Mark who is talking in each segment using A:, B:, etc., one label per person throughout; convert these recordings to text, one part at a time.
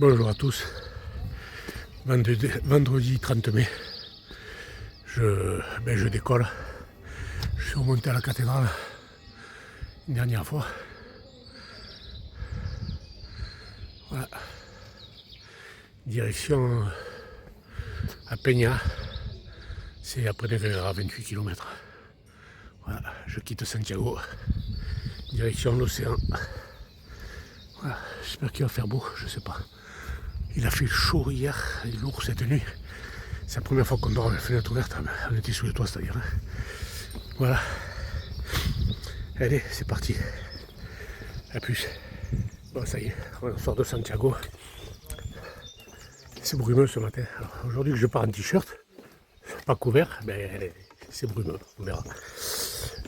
A: Bonjour à tous, vendredi 30 mai, je décolle, je suis remonté à la cathédrale une dernière fois, voilà, direction à Peña, c'est après à 28 km, voilà, je quitte Santiago, direction l'océan, voilà, j'espère qu'il va faire beau, je sais pas. Il a fait chaud hier et lourd cette nuit. C'est la première fois qu'on dort avec la fenêtre ouverte. On était sous les toits, c'est-à-dire. Voilà. Allez, c'est parti. A plus. Bon, ça y est, on sort de Santiago. C'est brumeux ce matin. Aujourd'hui que je pars en t-shirt, pas couvert, mais c'est brumeux, on verra.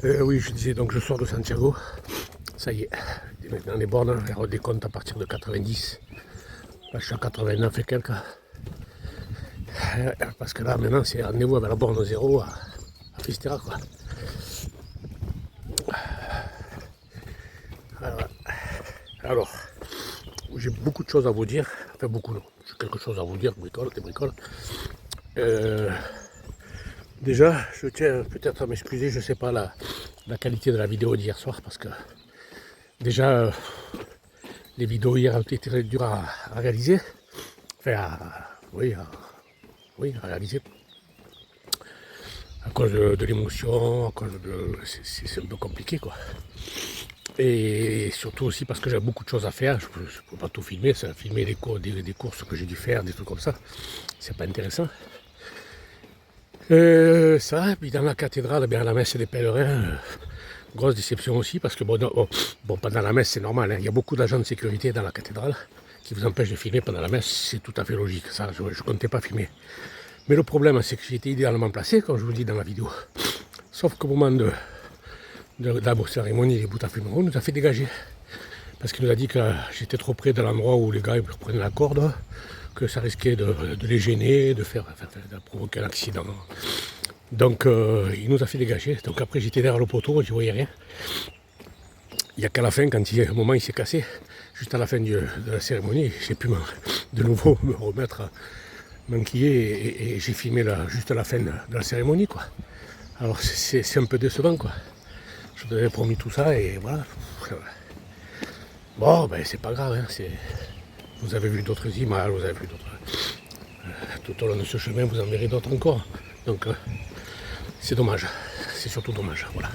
A: Oui, je disais donc je sors de Santiago. Ça y est, maintenant les bornes, les redécompte à partir de 90. Là, je suis à 89 et quelques. Parce que là, maintenant, c'est rendez-vous avec la borne 0 à Fistera, quoi. Alors, j'ai beaucoup de choses à vous dire. Enfin, beaucoup, non. J'ai quelque chose à vous dire, des bricoles. Déjà, je tiens peut-être à m'excuser, je ne sais pas la qualité de la vidéo d'hier soir, parce que déjà, les vidéos hier ont été très dures à réaliser. Enfin, à réaliser. À cause de l'émotion, à cause de... C'est un peu compliqué, quoi. Et surtout aussi parce que j'ai beaucoup de choses à faire, je ne peux pas tout filmer, ça, filmer des courses que j'ai dû faire, des trucs comme ça, c'est pas intéressant. Ça, puis dans la cathédrale, bien, à la messe des pèlerins, grosse déception aussi, parce que bon, pendant la messe c'est normal, hein, il y a beaucoup d'agents de sécurité dans la cathédrale qui vous empêchent de filmer pendant la messe, c'est tout à fait logique, ça, je ne comptais pas filmer. Mais le problème, c'est que j'étais idéalement placé, comme je vous dis dans la vidéo. Sauf qu'au moment de la cérémonie des Boutafumeros, on nous a fait dégager. Parce qu'il nous a dit que j'étais trop près de l'endroit où les gars ils prenaient la corde, que ça risquait de les gêner, de provoquer un accident. Donc il nous a fait dégager. Donc après j'étais derrière le poteau, je ne voyais rien. Il n'y a qu'à la fin, quand un moment il s'est cassé, juste à la fin de la cérémonie, j'ai pu de nouveau me remettre m'enquiller et j'ai filmé juste à la fin de la cérémonie, quoi. Alors c'est un peu décevant, quoi. Je vous avais promis tout ça et voilà. Bon, ben c'est pas grave, hein, vous avez vu d'autres images, vous avez vu d'autres... tout au long de ce chemin, vous en verrez d'autres encore. Donc c'est dommage, c'est surtout dommage, voilà.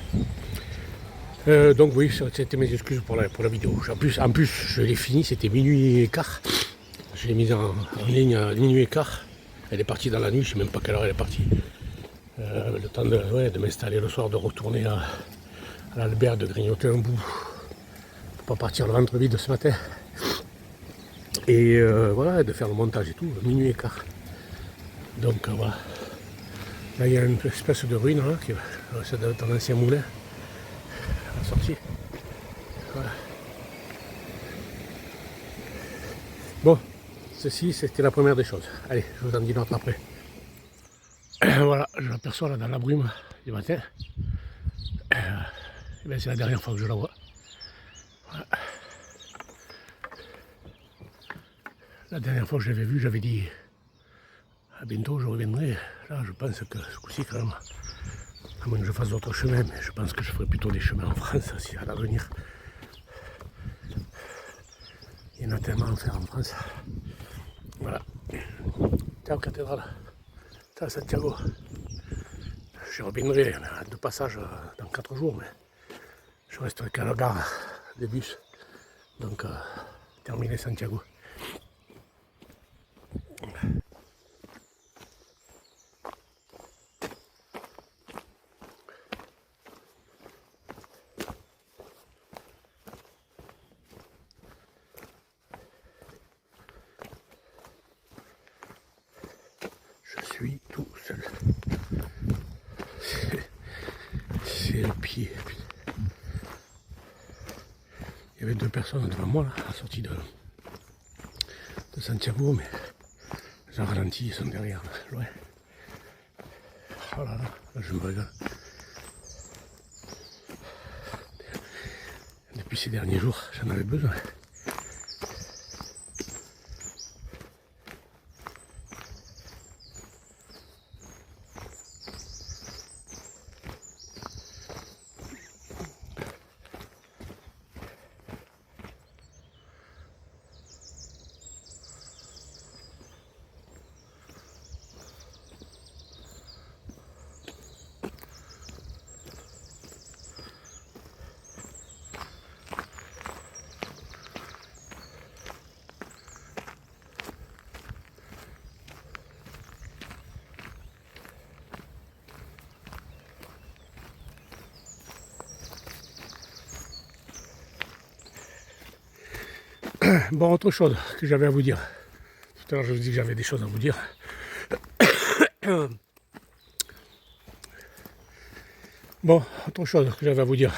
A: Donc oui, c'était mes excuses pour la vidéo. En plus, je l'ai fini, c'était minuit et quart. Je l'ai mise en ligne à minuit et quart. Elle est partie dans la nuit, je ne sais même pas quelle heure elle est partie. Le temps de m'installer le soir, de retourner à l'Albert, de grignoter un bout pour pas partir le ventre vide ce matin. Et voilà, de faire le montage et tout, minuit et quart. Donc voilà. Là il y a une espèce de ruine là, c'est dans l'ancien moulin. À la sortie. Voilà. Bon, ceci c'était la première des choses. Allez, je vous en dis une autre après. Voilà, je l'aperçois là dans la brume du matin. C'est la dernière fois que je la vois. Voilà. La dernière fois que je l'avais vue, j'avais dit à bientôt, je reviendrai. Là, je pense que ce coup-ci, quand même, à moins que je fasse d'autres chemins, mais je pense que je ferai plutôt des chemins en France, si à l'avenir. Il y en a tellement à faire en France. Voilà. Ciao, cathédrale. Ciao, Santiago. Je reviendrai de passage dans 4 jours, mais je resterai qu'à la gare des bus. Donc, terminer Santiago. Je suis tout seul. C'est le pied. Il y avait 2 personnes devant moi là, à la sortie de Santiago, mais j'ai ralenti, ils sont derrière, là, loin. Oh là là, je me régale. Depuis ces derniers jours, j'en avais besoin. Bon, autre chose que j'avais à vous dire. Tout à l'heure, je vous dis que j'avais des choses à vous dire. Bon, autre chose que j'avais à vous dire.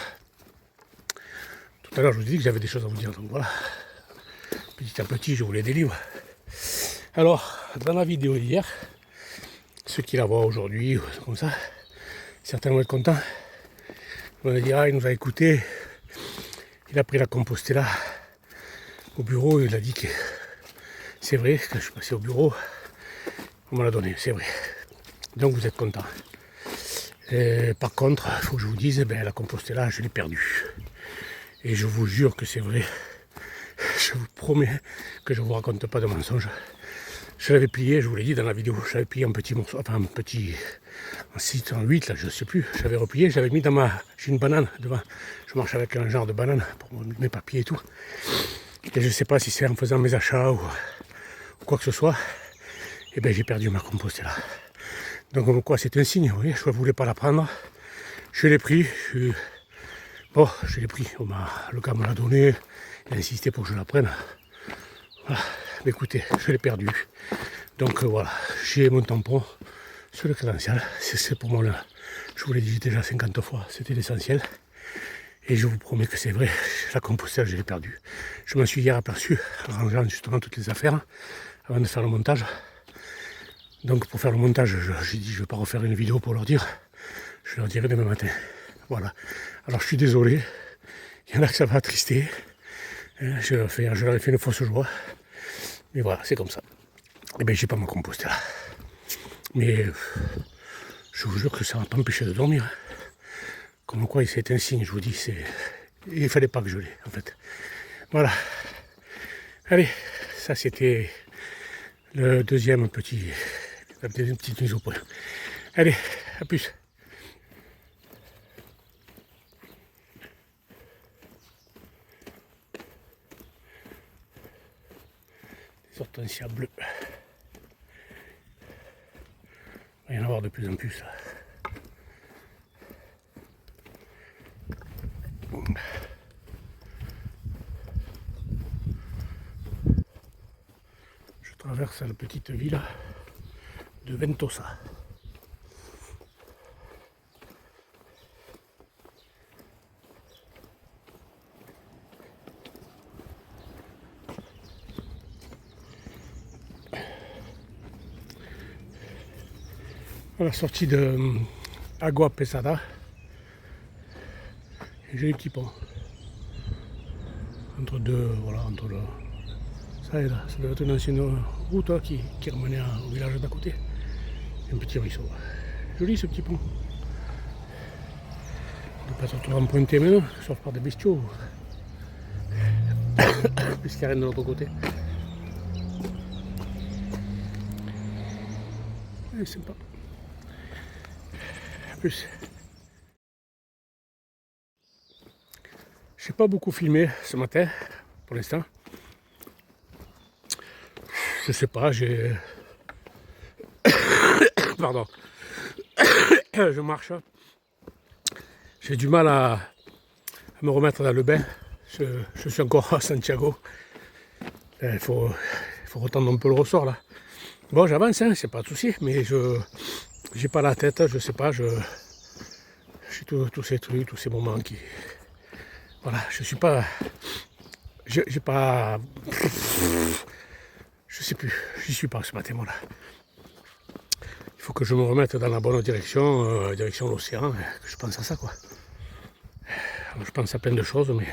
A: Tout à l'heure, je vous dis que j'avais des choses à vous dire. Donc voilà. Petit à petit, je vous les délivre. Alors, dans la vidéo d'hier, ceux qui la voient aujourd'hui, comme ça, certains vont être contents. On va dire, ah, il nous a écoutés. Il a pris la Compostela au bureau. Il a dit que c'est vrai, quand je suis passé au bureau, on me l'a donné, c'est vrai. Donc vous êtes contents. Par contre, il faut que je vous dise, la Compostela, je l'ai perdue. Et je vous jure que c'est vrai. Je vous promets que je ne vous raconte pas de mensonges. Je l'avais plié, je vous l'ai dit dans la vidéo, je l'avais plié en petits morceaux, enfin en 6, en 8, là, je ne sais plus. Je l'avais replié, j'avais mis dans j'ai une banane devant. Je marche avec un genre de banane pour mes papiers et tout. Et je ne sais pas si c'est en faisant mes achats ou quoi que ce soit. Et j'ai perdu ma Compostela. Donc quoi, c'est un signe, vous voyez, je ne voulais pas la prendre. Je l'ai pris, bon, je l'ai pris, le gars me l'a donné, il a insisté pour que je la prenne. Voilà, mais écoutez, je l'ai perdu. Donc voilà, j'ai mon tampon sur le crédential, c'est pour moi là, je vous l'ai dit déjà 50 fois, c'était l'essentiel. Et je vous promets que c'est vrai, la Compostela, je l'ai perdue. Je m'en suis hier aperçu, en rangeant justement toutes les affaires, avant de faire le montage. Donc pour faire le montage, j'ai dit je ne vais pas refaire une vidéo pour leur dire, je leur dirai demain matin. Voilà. Alors je suis désolé, il y en a que ça va attrister. Je leur ai fait une fausse joie. Mais voilà, c'est comme ça. Et j'ai pas ma Compostela. Mais je vous jure que ça ne m'a pas empêché de dormir. Comme quoi c'est un signe, je vous dis, il ne fallait pas que je l'ai en fait. Voilà. Allez, ça c'était la deuxième petite mise au point. Allez, à plus. Des hortensias bleues. Il va y en avoir de plus en plus. Je traverse la petite ville de Ventosa. À la sortie de Agua Pesada, j'ai un petit pont. Entre ça et là, ça doit être une ancienne route qui remenait au village d'à côté. Un petit ruisseau. Joli ce petit pont. On ne peut pas se retrouver emprunté maintenant, sauf par des bestiaux. Puisqu'il n'y a rien de l'autre côté. C'est sympa. Plus. Je n'ai pas beaucoup filmé ce matin, pour l'instant. Je sais pas, Pardon. Je marche. J'ai du mal à me remettre dans le bain. Je suis encore à Santiago. Il faut retendre un peu le ressort là. Bon, j'avance, c'est pas de souci, mais j'ai pas la tête, je sais pas, j'ai tous ces trucs, tous ces moments qui... Voilà, je suis pas... J'ai pas... Je sais plus, j'y suis pas ce matin, voilà. Il faut que je me remette dans la bonne direction, direction de l'océan, que je pense à ça, quoi. Alors, je pense à plein de choses, mais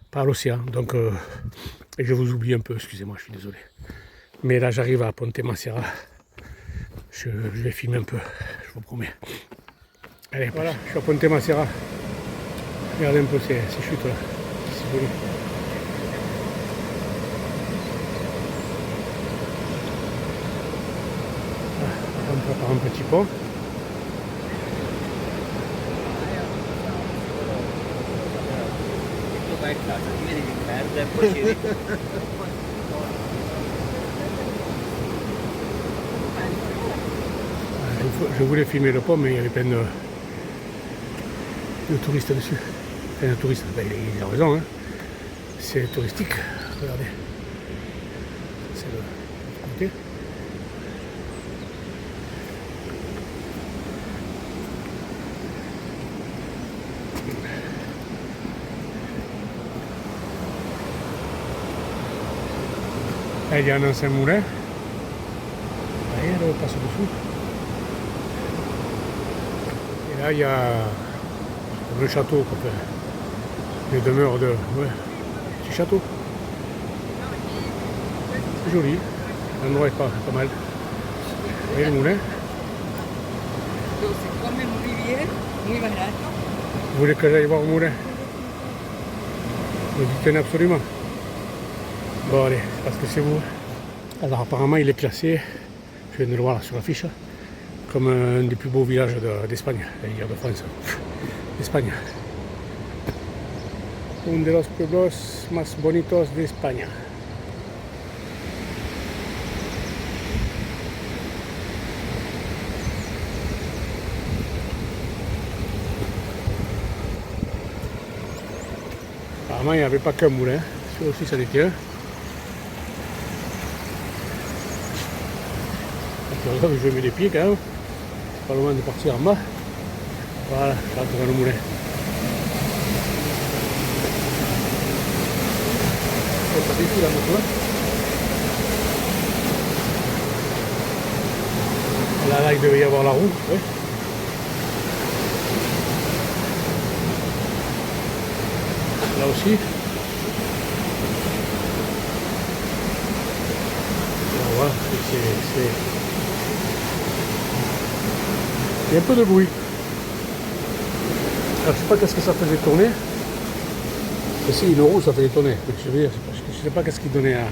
A: pas à l'océan, donc... et je vous oublie un peu, excusez-moi, je suis désolé. Mais là, j'arrive à Ponte Macera. Je vais filmer un peu, je vous promets. Allez, voilà, je suis à Ponte Macera. Regardez un peu ces chutes là, c'est joli. On prépare un petit pont. Je voulais filmer le pont, mais il y avait plein de touristes dessus. Enfin, de touristes, il a raison, hein. C'est touristique. regardez. C'est le côté. Là, il y a un ancien moulin. Voyez, là, on passe dessous. Et là, il y a le château, quoi. Les demeures de... Ouais, petit château. C'est joli. L'endroit est pas mal. Vous voyez le moulin? Vous voulez que j'aille voir le moulin? Vous y tenez absolument. Bon allez, parce que c'est vous. Alors apparemment il est classé, je viens de le voir là, sur l'affiche, comme un des plus beaux villages d'Espagne, de France, d'Espagne. Un de los pueblos más bonitos de España. Apparemment il n'y avait pas qu'un moulin, celui aussi ça en était un. Je mets les pieds quand même, pas loin de partir en bas. Voilà, là dans le moulin. Ça défile la moto. Là, il devait y avoir la roue. Oui. Là aussi. Voilà, c'est... Il y a un peu de bruit. Alors, je ne sais pas qu'est-ce que ça faisait tourner. Et si, une roue, ça faisait tourner. Je ne sais pas qu'est-ce qu'il donnait à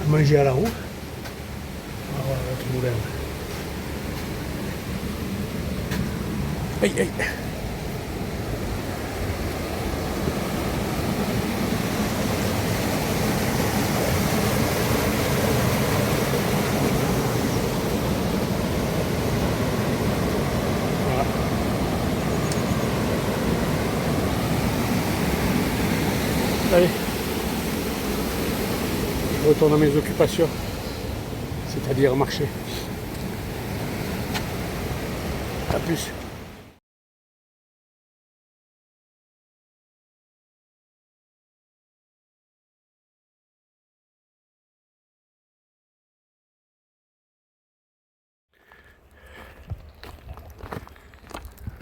A: manger à la roue. Ah, voilà, notre moulin. Aïe, aïe. Allez, je retourne à mes occupations, c'est-à-dire marcher. A plus.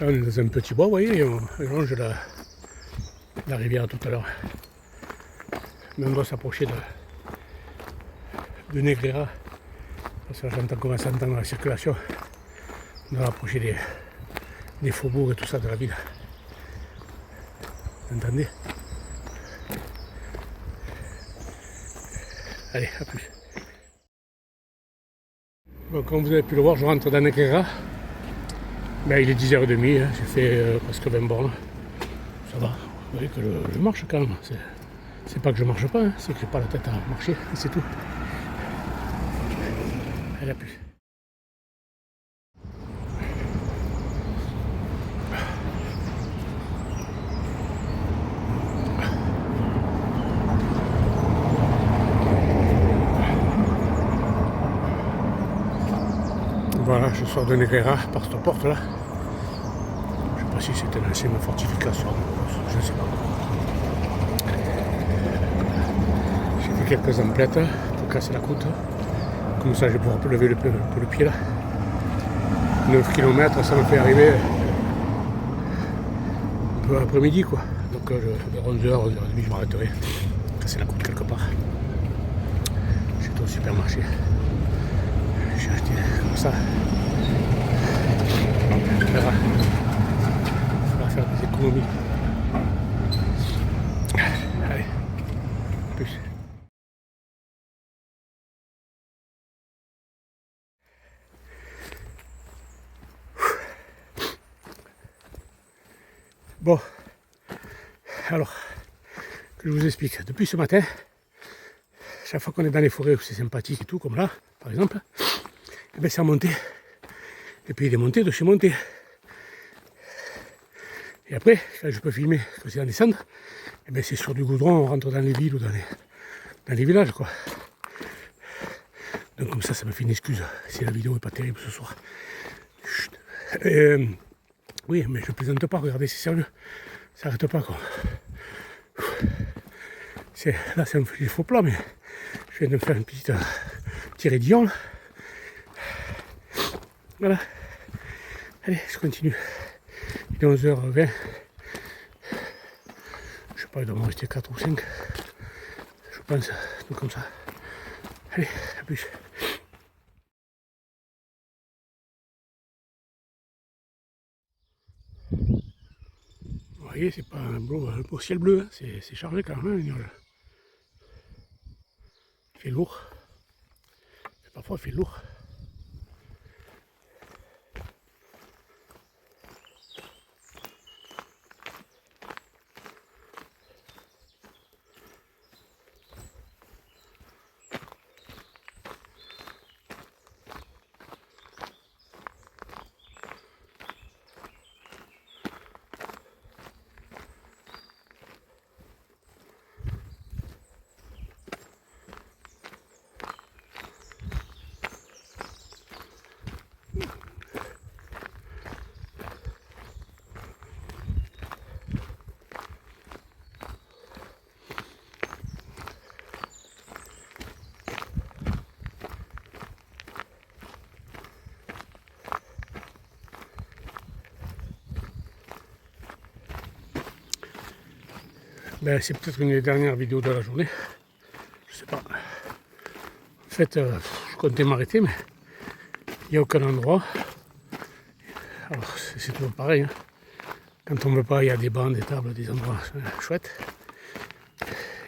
A: Là, on est dans un petit bois, vous voyez, et on longe la rivière tout à l'heure. Mais on doit s'approcher de Negreira. Parce que là, j'entends commencer à entendre la circulation. On doit approcher des faubourgs et tout ça de la ville. Vous entendez? Allez, à plus. Bon, comme vous avez pu le voir, je rentre dans Negreira. Ben, il est 10h30, hein. J'ai fait presque 20 bornes. Ça va, vous voyez que je marche quand même. C'est pas que je marche pas, hein. C'est que j'ai pas la tête à marcher, et c'est tout. Allez, à plus. Voilà, je sors de Negreira par cette porte là. Je sais pas si c'était une ancienne fortification, je ne sais pas. J'ai fait quelques emplettes pour casser la croûte. Comme ça je vais pouvoir lever le pied là. 9 km, ça me fait arriver un peu après-midi quoi. Donc vers 11h, 11h30 je m'arrêterai. Casser la croûte quelque part. J'étais au supermarché. J'ai acheté comme ça. On verra. On va faire des économies. Allez, plus. Bon, alors, que je vous explique. Depuis ce matin, chaque fois qu'on est dans les forêts où c'est sympathique et tout, comme là, par exemple, eh bien, c'est remonté. Et puis il est monté de chez monté. Et après, quand je peux filmer, que c'est en descente, eh ben c'est sur du goudron, on rentre dans les villes ou dans les villages, quoi. Donc comme ça me fait une excuse si la vidéo n'est pas terrible ce soir. Chut. Oui, mais je plaisante pas, regardez, c'est sérieux. Ça n'arrête pas, quoi. Là, c'est un faux plat, mais je viens de me faire une petite tirée d'ion, là. Voilà. Allez, je continue. Il est 11h20. Je sais pas, il doit m'en rester 4 ou 5. Je pense, tout comme ça. Allez, à plus. Vous voyez, c'est pas un beau ciel bleu, hein. C'est chargé quand même, il fait lourd. Parfois, il fait lourd. Ben, c'est peut-être une des dernières vidéos de la journée. Je sais pas. En fait, je comptais m'arrêter, mais il n'y a aucun endroit. Alors, c'est toujours pareil. Hein. Quand on ne veut pas, il y a des bancs, des tables, des endroits chouettes.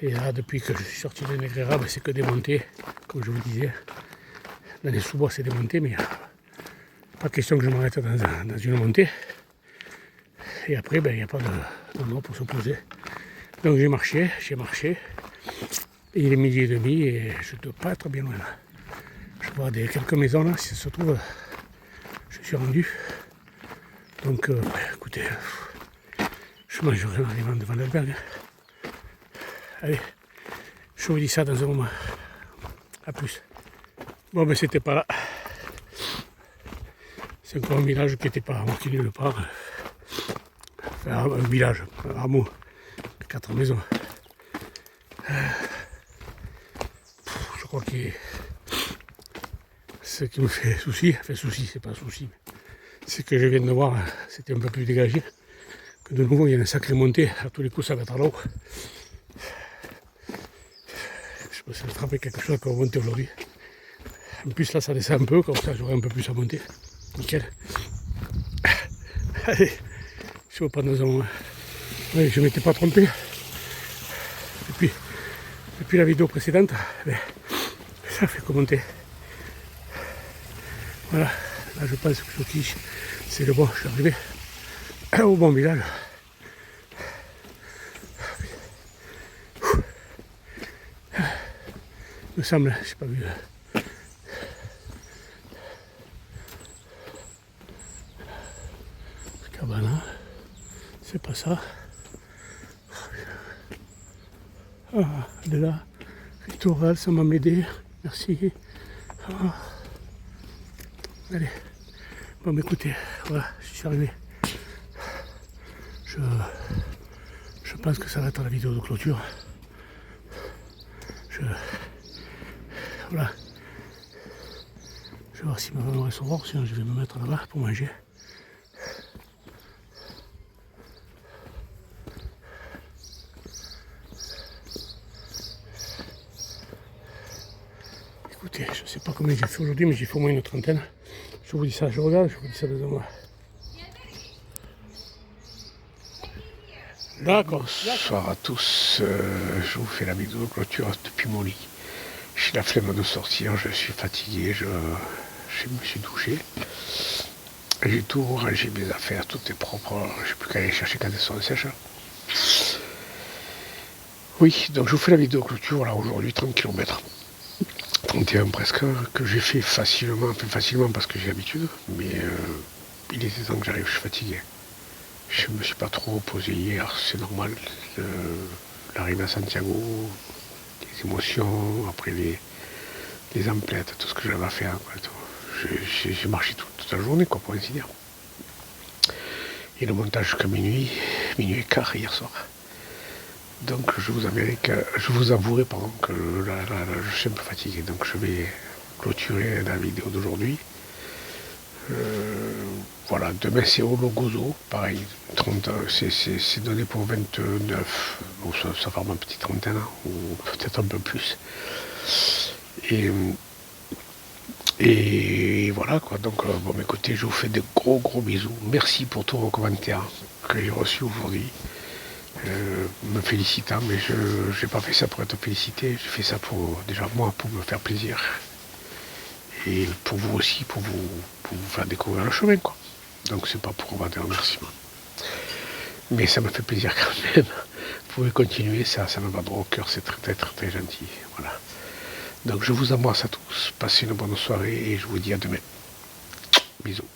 A: Et là, depuis que je suis sorti de Negreira, ben, c'est que des montées, comme je vous disais. Dans les sous-bois, c'est des montées, mais il n'y a pas question que je m'arrête dans une montée. Et après, ben, il n'y a pas d'endroit pour se poser. Donc j'ai marché, et il est 12h30 et je ne dois pas être bien loin là. Je vois quelques maisons là, si ça se trouve, je suis rendu. Donc écoutez, je mangerai en arrivant devant l'albergue. Allez, je vous dis ça dans un moment. A plus. Bon ben c'était pas là. C'est encore un village qui n'était pas marqué nulle part. Enfin, un village, un hameau. 4 maisons. Je crois que ce qui me fait souci, c'est pas souci, c'est que je viens de voir, c'était un peu plus dégagé, que de nouveau il y a une sacrée montée, à tous les coups ça va être à l'eau. Je sais pas si je vais frapper quelque chose qu'on va monter aujourd'hui. En plus là ça descend un peu, comme ça j'aurai un peu plus à monter. Nickel. Allez, je vais pas dans un... Oui, je ne m'étais pas trompé. Depuis la vidéo précédente, ben, ça fait commenter. Voilà, là je pense que c'est le bon, je suis arrivé au bon village. Il me semble, je n'ai pas vu. Cabana, c'est pas ça. Ah, elle est là. Littoral, ça m'a aidé. Merci. Ah. Allez. Bon, écoutez, voilà, je suis arrivé. Je pense que ça va être la vidéo de clôture. Voilà. Je vais voir si ma maman est sauveur, sinon je vais me mettre là-bas pour manger. Écoutez, je ne sais pas combien j'ai fait aujourd'hui, mais j'ai fait au moins une trentaine. Je vous dis ça, je regarde, je vous dis ça dans un mois. D'accord. Bonsoir à tous, je vous fais la vidéo de clôture depuis mon lit. J'ai la flemme de sortir, je suis fatigué, je me suis douché. J'ai tout rangé mes affaires, tout est propre, je n'ai plus qu'à aller chercher quand elles sont sèches. Oui, donc je vous fais la vidéo de clôture là aujourd'hui, 30 km. 31 presque, que j'ai fait facilement, plus facilement parce que j'ai l'habitude, mais il était temps que j'arrive, je suis fatigué. Je me suis pas trop reposé hier, c'est normal. L'arrivée à Santiago, les émotions, après les emplettes, tout ce que j'avais à faire. J'ai marché toute la journée, quoi, pour ainsi dire. Et le montage jusqu'à minuit et quart hier soir. Donc je vous avouerai pardon, que là, je suis un peu fatigué, donc je vais clôturer la vidéo d'aujourd'hui. Voilà, demain c'est au Logozo, pareil, 30, c'est donné pour 29, bon, ça va ma petite trentaine, ou peut-être un peu plus. Et voilà quoi, donc bon écoutez, je vous fais de gros bisous. Merci pour tous vos commentaires que j'ai reçus aujourd'hui. Me félicitant, mais je n'ai pas fait ça pour être félicité, j'ai fait ça pour déjà moi pour me faire plaisir. Et pour vous aussi, pour vous faire découvrir le chemin quoi. Donc c'est pas pour avoir des remerciements. Mais ça me fait plaisir quand même. Vous pouvez continuer, ça me va droit au cœur, c'est très gentil. Voilà. Donc je vous embrasse à tous, passez une bonne soirée et je vous dis à demain. Bisous.